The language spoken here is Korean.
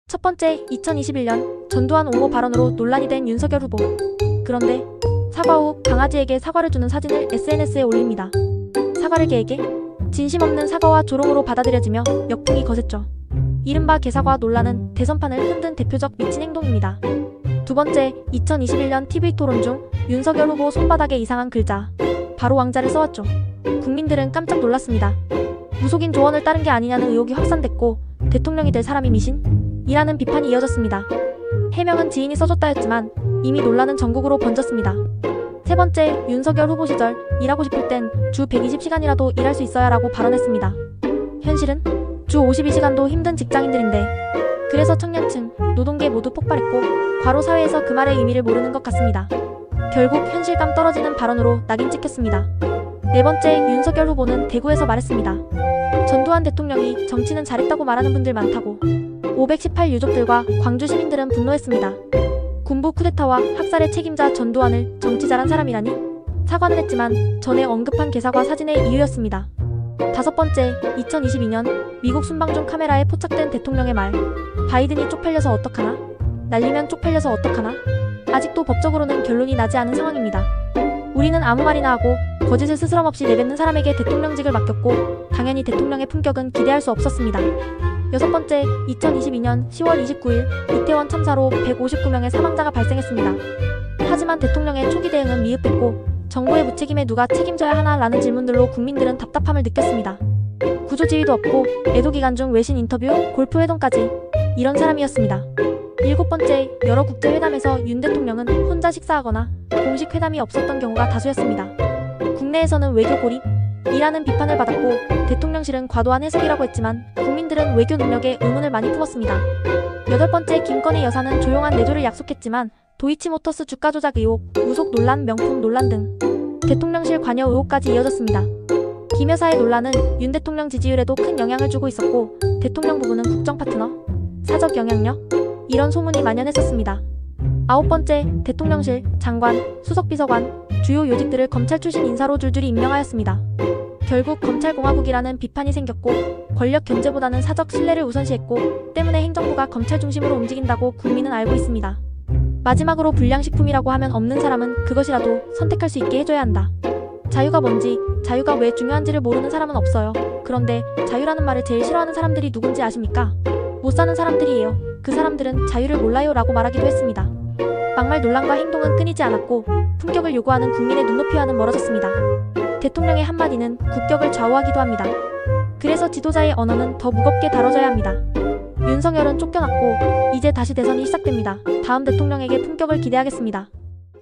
첫 번째, 2021년 전두환 옹호 발언으로 논란이 된 윤석열 후보. 그런데 사과 후 강아지에게 사과를 주는 사진을 SNS에 올립니다. 사과를 개에게? 진심 없는 사과와 조롱으로 받아들여지며 역풍이 거셌죠. 이른바 개사과 논란은 대선판을 흔든 대표적 미친 행동입니다. 두 번째, 2021년 TV 토론 중 윤석열 후보 손바닥에 이상한 글자, 바로 왕자를 써왔죠. 국민들은 깜짝 놀랐습니다. 무속인 조언을 따른 게 아니냐는 의혹이 확산됐고 대통령이 될 사람이 미신? 이라는 비판이 이어졌습니다. 해명은 지인이 써줬다였지만 이미 논란은 전국으로 번졌습니다. 세 번째, 윤석열 후보 시절 일하고 싶을 땐 주 120시간이라도 일할 수 있어야 라고 발언했습니다. 현실은 주 52시간도 힘든 직장인들인데, 그래서 청년층, 노동계 모두 폭발했고 과로 사회에서 그 말의 의미를 모르는 것 같습니다. 결국 현실감 떨어지는 발언으로 낙인 찍혔습니다. 네 번째, 윤석열 후보는 대구에서 말했습니다. 전두환 대통령이 정치는 잘했다고 말하는 분들 많다고. 518 유족들과 광주 시민들은 분노했습니다. 군부 쿠데타와 학살의 책임자 전두환을 정치 잘한 사람이라니? 사과는 했지만 전에 언급한 개사과 사진의 이유였습니다. 다섯 번째, 2022년 미국 순방 중 카메라에 포착된 대통령의 말. 바이든이 쪽팔려서 어떡하나? 날리면 쪽팔려서 어떡하나? 아직도 법적으로는 결론이 나지 않은 상황입니다. 우리는 아무 말이나 하고 거짓을 스스럼 없이 내뱉는 사람에게 대통령직을 맡겼고 당연히 대통령의 품격은 기대할 수 없었습니다. 여섯 번째, 2022년 10월 29일 이태원 참사로 159명의 사망자가 발생했습니다. 하지만 대통령의 초기 대응은 미흡했고 정부의 무책임에 누가 책임져야 하나 라는 질문들로 국민들은 답답함을 느꼈습니다. 구조지휘도 없고 애도기간 중 외신 인터뷰, 골프 회동까지 이런 사람이었습니다. 일곱 번째, 여러 국제회담에서 윤 대통령은 혼자 식사하거나 공식 회담이 없었던 경우가 다수였습니다. 국내에서는 외교 고립이라는 비판을 받았고 대통령실은 과도한 해석이라고 했지만 국민들은 외교 능력에 의문을 많이 품었습니다. 여덟 번째, 김건희 여사는 조용한 내조를 약속했지만 도이치모터스 주가 조작 의혹, 무속 논란, 명품 논란 등 대통령실 관여 의혹까지 이어졌습니다. 김 여사의 논란은 윤 대통령 지지율에도 큰 영향을 주고 있었고 대통령 부부는 국정 파트너, 사적 영향력, 이런 소문이 만연했었습니다. 아홉 번째, 대통령실, 장관, 수석비서관, 주요 요직들을 검찰 출신 인사로 줄줄이 임명하였습니다. 결국 검찰공화국이라는 비판이 생겼고 권력 견제보다는 사적 신뢰를 우선시했고 때문에 행정부가 검찰 중심으로 움직인다고 국민은 알고 있습니다. 마지막으로 불량식품이라고 하면 없는 사람은 그것이라도 선택할 수 있게 해줘야 한다. 자유가 뭔지, 자유가 왜 중요한지를 모르는 사람은 없어요. 그런데 자유라는 말을 제일 싫어하는 사람들이 누군지 아십니까? 못 사는 사람들이에요. 그 사람들은 자유를 몰라요 라고 말하기도 했습니다. 막말 논란과 행동은 끊이지 않았고 품격을 요구하는 국민의 눈높이와는 멀어졌습니다. 대통령의 한마디는 국격을 좌우하기도 합니다. 그래서 지도자의 언어는 더 무겁게 다뤄져야 합니다. 윤석열은 쫓겨났고 이제 다시 대선이 시작됩니다. 다음 대통령에게 품격을 기대하겠습니다.